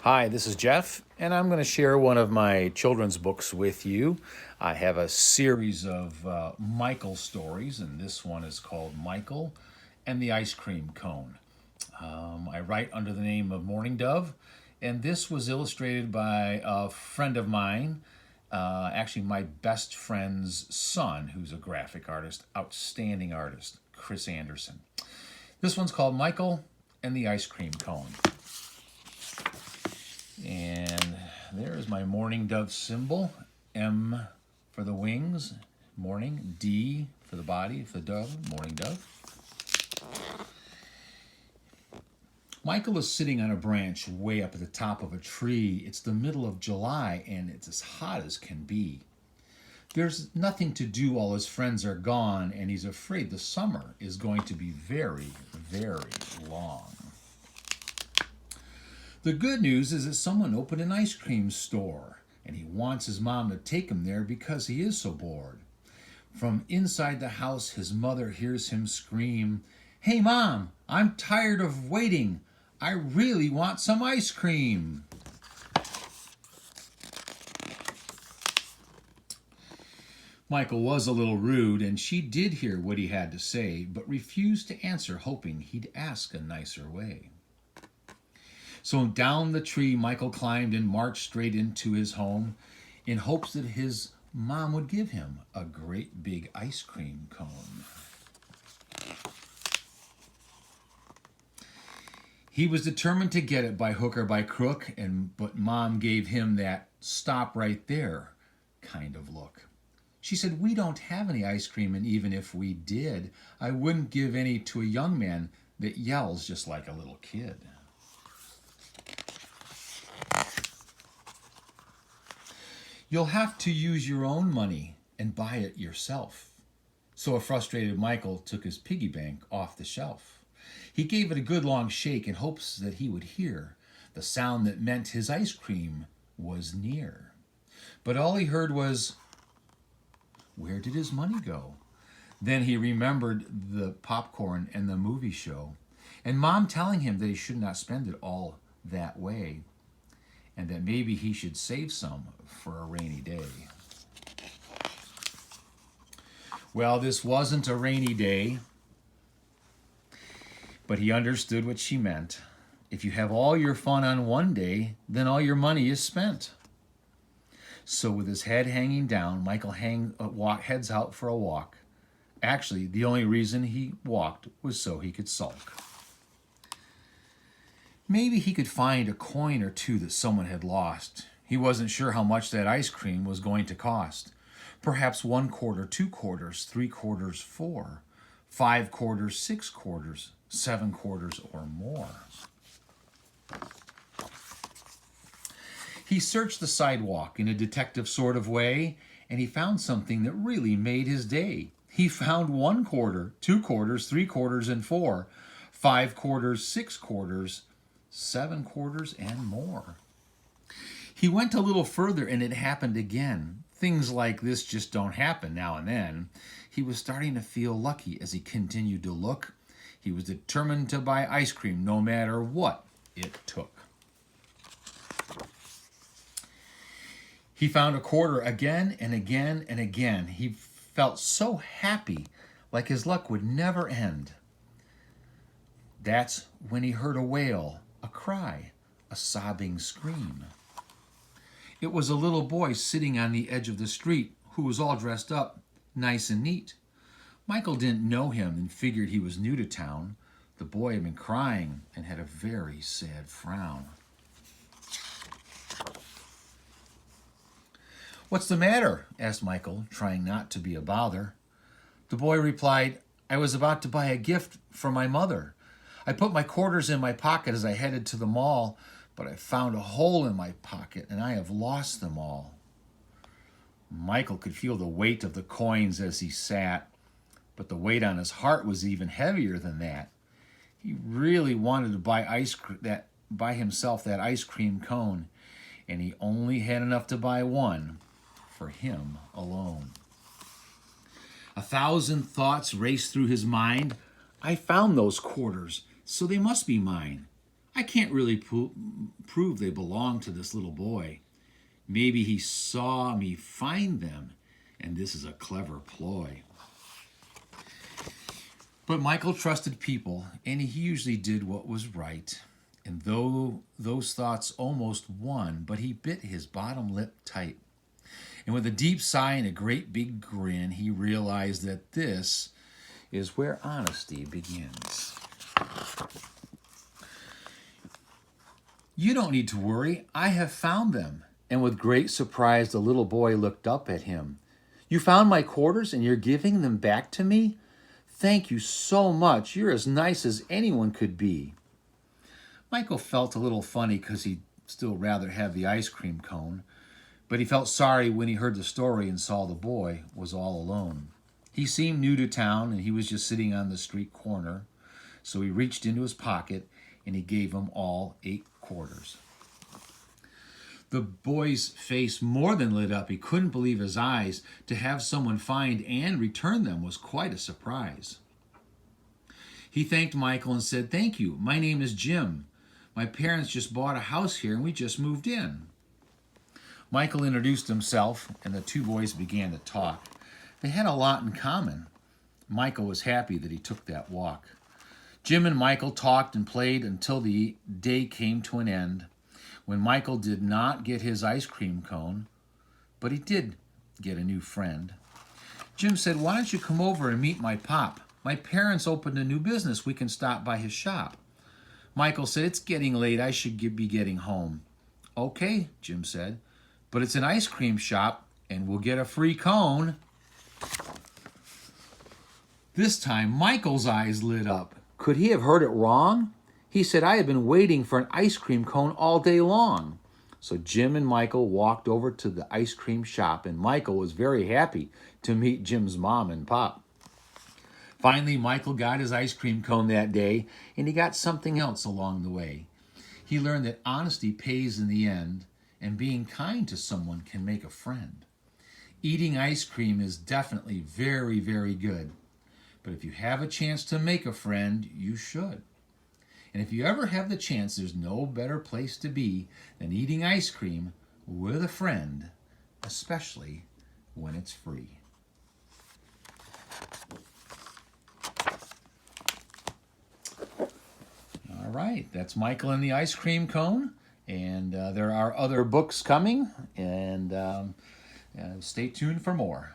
Hi, this is Jeff, and I'm going to share one of my children's books with you. I have a series of Michael stories, and this one is called Michael and the Ice Cream Cone. I write under the name of Morning Dove, and this was illustrated by a friend of mine, actually my best friend's son, who's a graphic artist, outstanding artist, Chris Anderson. This one's called Michael and the Ice Cream Cone. And there is my morning dove symbol. M for the wings, morning. D for the body of the dove, morning dove. Michael is sitting on a branch way up at the top of a tree. It's the middle of July and it's as hot as can be. There's nothing to do, all his friends are gone, and he's afraid the summer is going to be very, very long. The good news is that someone opened an ice cream store, and he wants his mom to take him there because he is so bored. From inside the house, his mother hears him scream, "Hey, Mom, I'm tired of waiting. I really want some ice cream." Michael was a little rude, and she did hear what he had to say, but refused to answer, hoping he'd ask a nicer way. So down the tree Michael climbed and marched straight into his home in hopes that his mom would give him a great big ice cream cone. He was determined to get it by hook or by crook, but Mom gave him that "stop right there" kind of look. She said, "We don't have any ice cream, and even if we did, I wouldn't give any to a young man that yells just like a little kid." "You'll have to use your own money and buy it yourself." So a frustrated Michael took his piggy bank off the shelf. He gave it a good long shake in hopes that he would hear the sound that meant his ice cream was near. But all he heard was, where did his money go? Then he remembered the popcorn and the movie show, and Mom telling him that he should not spend it all that way, and that maybe he should save some for a rainy day. Well, this wasn't a rainy day, but he understood what she meant. If you have all your fun on one day, then all your money is spent. So with his head hanging down, Michael heads out for a walk. Actually, the only reason he walked was so he could sulk. Maybe he could find a coin or two that someone had lost. He wasn't sure how much that ice cream was going to cost. Perhaps 1 quarter, 2 quarters, 3 quarters, 4, 5 quarters, 6 quarters, 7 quarters, or more. He searched the sidewalk in a detective sort of way, and he found something that really made his day. He found 1 quarter, 2 quarters, 3 quarters, and 4, 5 quarters, 6 quarters, 7 quarters, and more. He went a little further and it happened again. Things like this just don't happen now and then. He was starting to feel lucky as he continued to look. He was determined to buy ice cream no matter what it took. He found a quarter again and again and again. He felt so happy, like his luck would never end. That's when he heard a wail, a cry, a sobbing scream. It was a little boy sitting on the edge of the street who was all dressed up, nice and neat. Michael didn't know him and figured he was new to town. The boy had been crying and had a very sad frown. "What's the matter?" asked Michael, trying not to be a bother. The boy replied, "I was about to buy a gift for my mother. I put my quarters in my pocket as I headed to the mall, but I found a hole in my pocket and I have lost them all." Michael could feel the weight of the coins as he sat, but the weight on his heart was even heavier than that. He really wanted to buy himself that ice cream cone, and he only had enough to buy one for him alone. 1,000 thoughts raced through his mind. I found those quarters, so they must be mine. I can't really prove they belong to this little boy. Maybe he saw me find them, and this is a clever ploy. But Michael trusted people, and he usually did what was right. And though those thoughts almost won, but he bit his bottom lip tight. And with a deep sigh and a great big grin, he realized that this is where honesty begins. You don't need to worry. I have found them. And with great surprise, the little boy looked up at him. You found my quarters and you're giving them back to me? Thank you so much. You're as nice as anyone could be. Michael felt a little funny because he'd still rather have the ice cream cone, but he felt sorry when he heard the story and saw the boy was all alone. He seemed new to town and he was just sitting on the street corner, so he reached into his pocket and he gave them all 8 quarters. The boy's face more than lit up. He couldn't believe his eyes. To have someone find and return them was quite a surprise. He thanked Michael and said, "Thank you. My name is Jim. My parents just bought a house here and we just moved in." Michael introduced himself and the 2 boys began to talk. They had a lot in common. Michael was happy that he took that walk. Jim and Michael talked and played until the day came to an end, when Michael did not get his ice cream cone, but he did get a new friend. Jim said, "Why don't you come over and meet my pop? My parents opened a new business. We can stop by his shop." Michael said, "It's getting late. I should be getting home." "Okay," Jim said, "but it's an ice cream shop and we'll get a free cone." This time, Michael's eyes lit up. Could he have heard it wrong? He said, "I have been waiting for an ice cream cone all day long." So Jim and Michael walked over to the ice cream shop, and Michael was very happy to meet Jim's mom and pop. Finally, Michael got his ice cream cone that day, and he got something else along the way. He learned that honesty pays in the end, and being kind to someone can make a friend. Eating ice cream is definitely very, very good. But if you have a chance to make a friend, you should. And if you ever have the chance, there's no better place to be than eating ice cream with a friend, especially when it's free. All right, that's Michael and the Ice Cream Cone. And there are other books coming, and stay tuned for more.